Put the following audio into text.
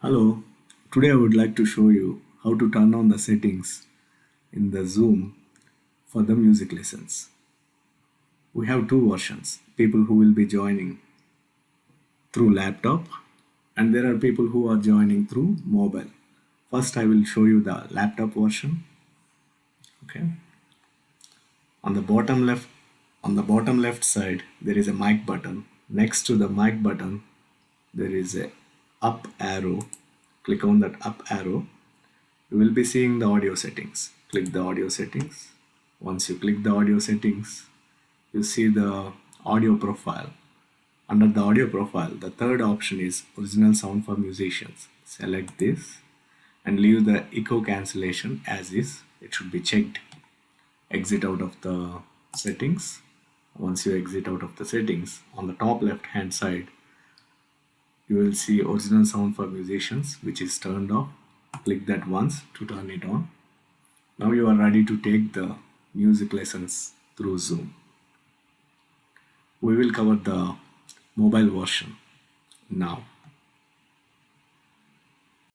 Hello, today I would like to show you how to turn on the settings in the Zoom for the music lessons. We have two versions, people who will be joining through laptop and there are people who are joining through mobile. First I will show you the laptop version. Okay. On the bottom left side there is a mic button. Next to the mic button there is a up arrow. Click on that up arrow. You will be seeing the audio settings. Click the audio settings. Once you click the audio settings, you see the audio profile. Under the audio profile, the third option is original sound for musicians. Select this and leave the echo cancellation as is. It should be checked. Exit out of the settings. Once you exit out of the settings, on the top left hand side, you will see original sound for musicians, which is turned off. Click that once to turn it on. Now you are ready to take the music lessons through Zoom. We will cover the mobile version now.